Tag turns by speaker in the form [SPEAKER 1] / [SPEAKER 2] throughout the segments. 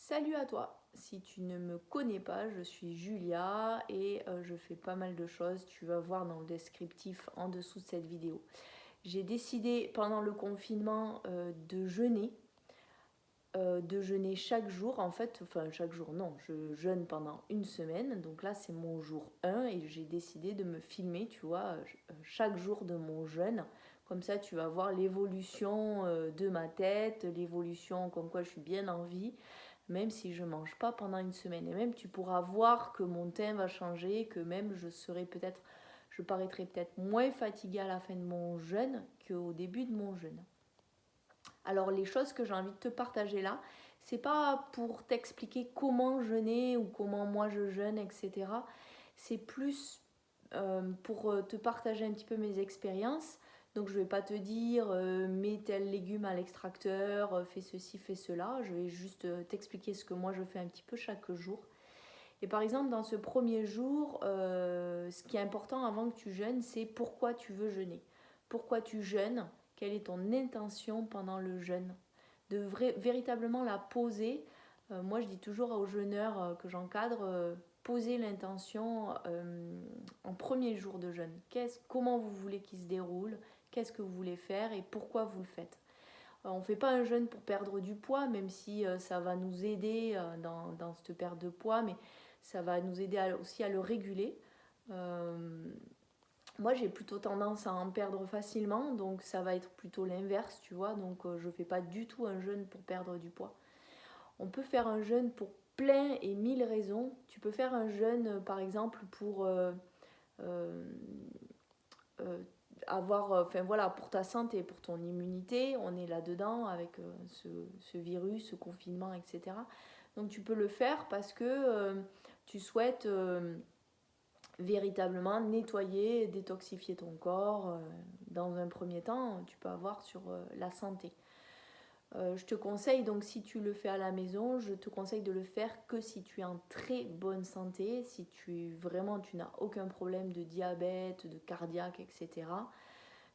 [SPEAKER 1] Salut à toi. Si tu ne me connais pas, je suis Julia et je fais pas mal de choses. Tu vas voir dans le descriptif en dessous de cette vidéo. J'ai décidé pendant le confinement de jeûner chaque jour. En fait, enfin chaque jour, non, je jeûne pendant une semaine. Donc là, c'est mon jour 1 et j'ai décidé de me filmer, tu vois, chaque jour de mon jeûne. Comme ça, tu vas voir l'évolution de ma tête, l'évolution comme quoi je suis bien en vie même si je mange pas pendant une semaine. Et même tu pourras voir que mon teint va changer, que même je paraîtrai peut-être moins fatiguée à la fin de mon jeûne qu'au début de mon jeûne. Alors les choses que j'ai envie de te partager là, c'est pas pour t'expliquer comment jeûner ou comment moi je jeûne, etc. C'est plus pour te partager un petit peu mes expériences. Donc je vais pas te dire mets tel légume à l'extracteur, fais ceci, fais cela. Je vais juste t'expliquer ce que moi je fais un petit peu chaque jour. Et par exemple dans ce premier jour, ce qui est important avant que tu jeûnes, c'est pourquoi tu veux jeûner. Pourquoi tu jeûnes, quelle est ton intention pendant le jeûne. Véritablement la poser. Moi je dis toujours aux jeûneurs que j'encadre, poser l'intention en premier jour de jeûne. Comment vous voulez qu'il se déroule, qu'est-ce que vous voulez faire et pourquoi vous le faites. On ne fait pas un jeûne pour perdre du poids, même si ça va nous aider dans cette perte de poids, mais ça va nous aider aussi à le réguler. Euh, Moi, j'ai plutôt tendance à en perdre facilement, donc ça va être plutôt l'inverse, tu vois. Donc, je ne fais pas du tout un jeûne pour perdre du poids. On peut faire un jeûne pour plein et mille raisons. Tu peux faire un jeûne, par exemple, pour euh, euh, enfin voilà, pour ta santé, pour ton immunité. On est là-dedans avec ce virus, ce confinement, etc. Donc, tu peux le faire parce que tu souhaites véritablement nettoyer, détoxifier ton corps. Dans un premier temps, tu peux avoir sur la santé. Je te conseille donc si tu le fais à la maison, je te conseille de le faire que si tu es en très bonne santé, si tu n'as aucun problème de diabète, de cardiaque, etc.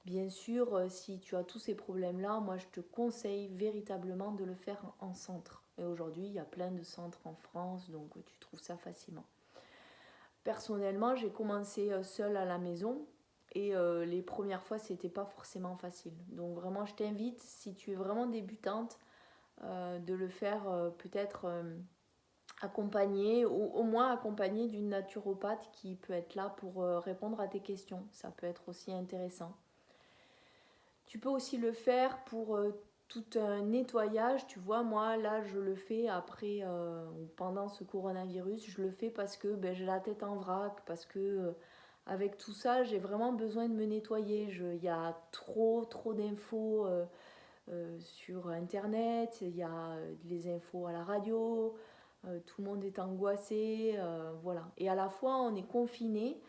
[SPEAKER 1] Bien sûr, si tu as tous ces problèmes-là, moi je te conseille véritablement de le faire en centre. Et aujourd'hui, il y a plein de centres en France, donc tu trouves ça facilement. Personnellement, j'ai commencé seule à la maison et les premières fois, c'était pas forcément facile. Donc vraiment, je t'invite, si tu es vraiment débutante, de le faire peut-être accompagné ou au moins accompagné d'une naturopathe qui peut être là pour répondre à tes questions. Ça peut être aussi intéressant. Tu peux aussi le faire pour tout un nettoyage. Tu vois, moi là, je le fais après ou pendant ce coronavirus. Je le fais parce que j'ai la tête en vrac, parce que avec tout ça, j'ai vraiment besoin de me nettoyer. Il y a trop d'infos sur Internet, il y a les infos à la radio, tout le monde est angoissé, voilà. Et à la fois, on est confiné.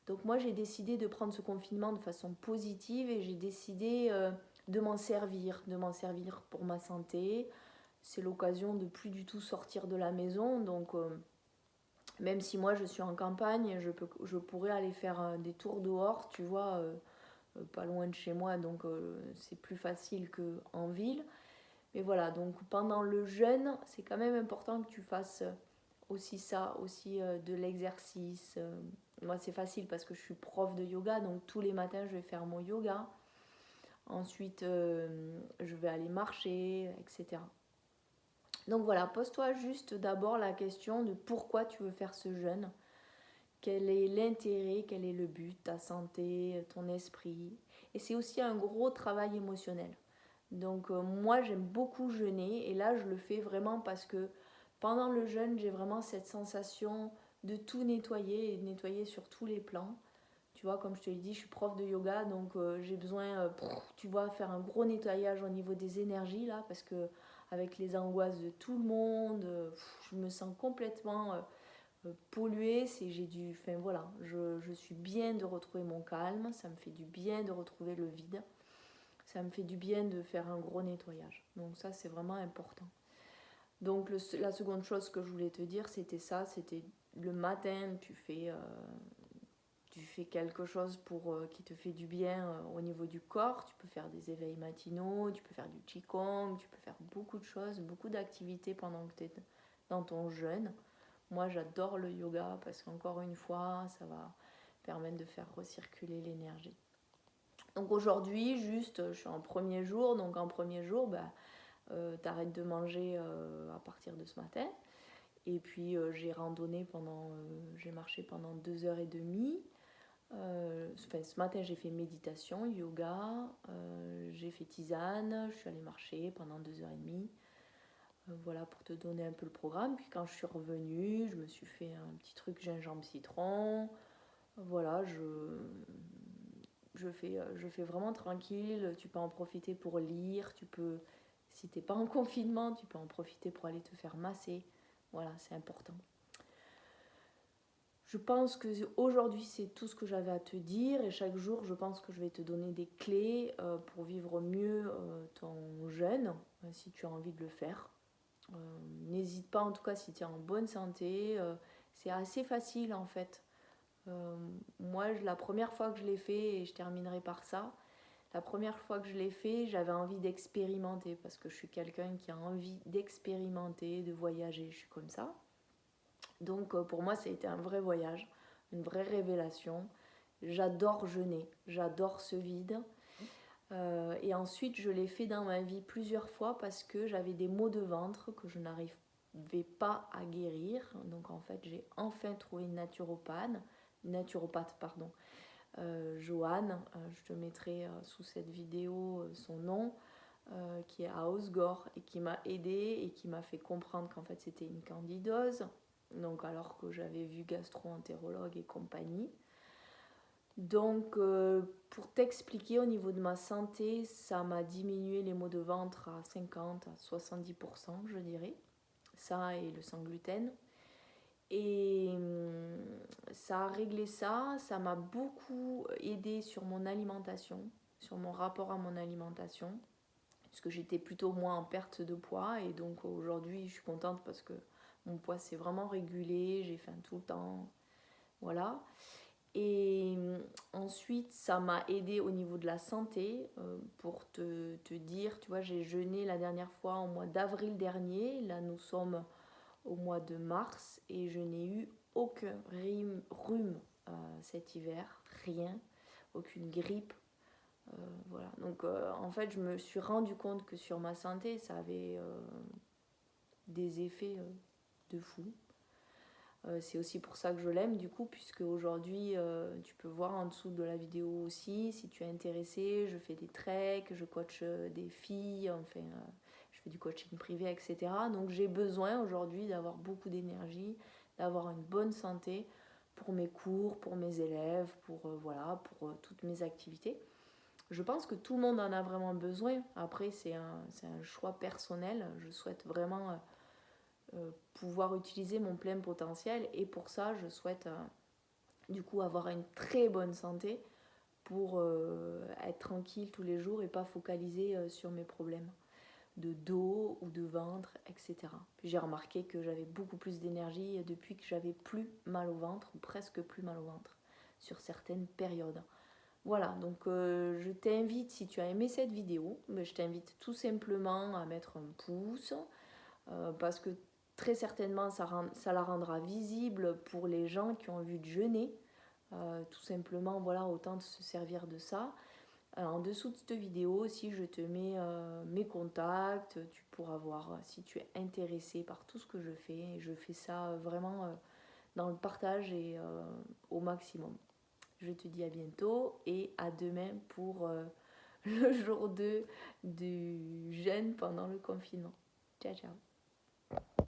[SPEAKER 1] Donc moi, j'ai décidé de prendre ce confinement de façon positive et j'ai décidé de m'en servir pour ma santé. C'est l'occasion de plus du tout sortir de la maison, donc même si moi je suis en campagne, je pourrais aller faire des tours dehors, tu vois, pas loin de chez moi, donc c'est plus facile qu'en ville. Mais voilà, donc pendant le jeûne, c'est quand même important que tu fasses aussi ça, aussi de l'exercice. Moi, c'est facile parce que je suis prof de yoga, donc tous les matins, je vais faire mon yoga. Ensuite, je vais aller marcher, etc. Donc voilà, pose-toi juste d'abord la question de pourquoi tu veux faire ce jeûne. Quel est l'intérêt, quel est le but, ta santé, ton esprit. Et c'est aussi un gros travail émotionnel. Donc moi j'aime beaucoup jeûner et là je le fais vraiment parce que pendant le jeûne j'ai vraiment cette sensation de tout nettoyer et de nettoyer sur tous les plans. Tu vois, comme je te l'ai dit, je suis prof de yoga donc j'ai besoin, tu vois, faire un gros nettoyage au niveau des énergies là parce que avec les angoisses de tout le monde, je me sens complètement polluée. Enfin voilà, je suis bien de retrouver mon calme, ça me fait du bien de retrouver le vide. Ça me fait du bien de faire un gros nettoyage. Donc ça, c'est vraiment important. Donc la seconde chose que je voulais te dire, c'était ça. C'était le matin, tu fais quelque chose qui te fait du bien au niveau du corps. Tu peux faire des éveils matinaux, tu peux faire du qigong, tu peux faire beaucoup de choses, beaucoup d'activités pendant que tu es dans ton jeûne. Moi, j'adore le yoga parce qu'encore une fois, ça va permettre de faire recirculer l'énergie. Donc aujourd'hui, juste, je suis en premier jour. Donc en premier jour, t'arrêtes de manger à partir de ce matin. Et puis j'ai marché pendant 2h30. Ce matin, j'ai fait méditation, yoga, j'ai fait tisane, je suis allée marcher pendant 2h30. Voilà pour te donner un peu le programme. Puis quand je suis revenue, je me suis fait un petit truc gingembre citron. Voilà, je fais vraiment tranquille. Tu peux en profiter pour lire. Si t'es pas en confinement, tu peux en profiter pour aller te faire masser. Voilà, c'est important. Je pense que aujourd'hui c'est tout ce que j'avais à te dire et chaque jour je pense que je vais te donner des clés pour vivre mieux ton jeûne si tu as envie de le faire. N'hésite pas en tout cas si tu es en bonne santé, c'est assez facile en fait. Moi la première fois que je l'ai fait, et je terminerai par ça, la première fois que je l'ai fait j'avais envie d'expérimenter parce que je suis quelqu'un qui a envie d'expérimenter, de voyager, je suis comme ça. Donc pour moi, ça a été un vrai voyage, une vraie révélation. J'adore jeûner, j'adore ce vide. Et ensuite, je l'ai fait dans ma vie plusieurs fois parce que j'avais des maux de ventre que je n'arrivais pas à guérir. Donc en fait, j'ai enfin trouvé une naturopathe, pardon, Joanne. Je te mettrai sous cette vidéo son nom. Qui est à Osgore et qui m'a aidée et qui m'a fait comprendre qu'en fait c'était une candidose, donc alors que j'avais vu gastro-entérologue et compagnie. Donc pour t'expliquer, au niveau de ma santé, ça m'a diminué les maux de ventre à 50 à 70%, je dirais, ça et le sans gluten. Et ça a réglé ça, ça m'a beaucoup aidé sur mon alimentation, sur mon rapport à mon alimentation, puisque j'étais plutôt moins en perte de poids et donc aujourd'hui je suis contente parce que mon poids s'est vraiment régulé, j'ai faim tout le temps, voilà. Et ensuite ça m'a aidé au niveau de la santé, pour te dire, tu vois, j'ai jeûné la dernière fois au mois d'avril dernier, là nous sommes au mois de mars et je n'ai eu aucun rhume cet hiver, rien, aucune grippe. Voilà. Donc en fait je me suis rendu compte que sur ma santé ça avait des effets de fou. C'est aussi pour ça que je l'aime du coup, puisque aujourd'hui tu peux voir en dessous de la vidéo aussi, si tu es intéressé, je fais des treks, je coach des filles, enfin je fais du coaching privé, etc. Donc j'ai besoin aujourd'hui d'avoir beaucoup d'énergie, d'avoir une bonne santé pour mes cours, pour mes élèves, pour toutes mes activités. Je pense que tout le monde en a vraiment besoin. Après, c'est un choix personnel. Je souhaite vraiment pouvoir utiliser mon plein potentiel. Et pour ça, je souhaite du coup avoir une très bonne santé pour être tranquille tous les jours et pas focaliser sur mes problèmes de dos ou de ventre, etc. Puis j'ai remarqué que j'avais beaucoup plus d'énergie depuis que j'avais plus mal au ventre, ou presque plus mal au ventre, sur certaines périodes. Voilà, donc je t'invite, si tu as aimé cette vidéo, je t'invite tout simplement à mettre un pouce, parce que très certainement ça la rendra visible pour les gens qui ont envie de jeûner. Tout simplement, voilà, autant de se servir de ça. En dessous de cette vidéo, si je te mets mes contacts, tu pourras voir si tu es intéressé par tout ce que je fais. Et je fais ça vraiment dans le partage et au maximum. Je te dis à bientôt et à demain pour le jour 2 du jeûne pendant le confinement. Ciao, ciao.